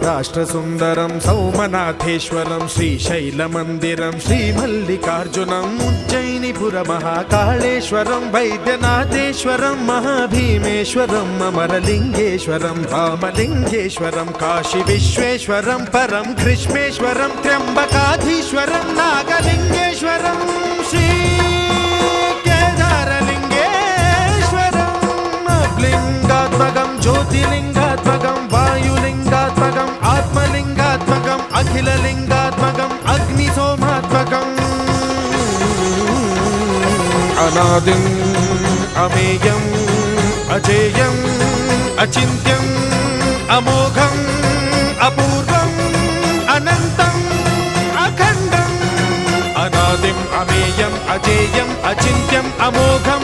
రాష్ట్రసుందరం సౌమనాథేశ్వరం శ్రీశైలమందిరం శ్రీమల్లికార్జునం ఉజ్జయినిపుర మహాకాళేశ్వరం వైద్యనాథేశ్వరం మహాభీమేశ్వరం అమరలింగేశ్వరం రామలింగేశ్వరం కాశీ విశ్వేశ్వరం పరం కృష్ణేశ్వరం త్ర్యంబకాధీశ్వరం నాగలింగేశ్వరం శ్రీ కేదారలింగేశ్వరం లింగాత్మకం జ్యోతిలింగాత్మకం వాయులింగాత్మకం ఆత్మలింగాత్మకం అఖిలలింగాత్మకం అగ్నిసోమాత్మకం అనాదిం అమేయం అజేయం అచింత్యం అమోఘం అపూర్వం అనంతం అఖండం అనాదిం అమేయం అజేయం అచింత్యం అమోఘం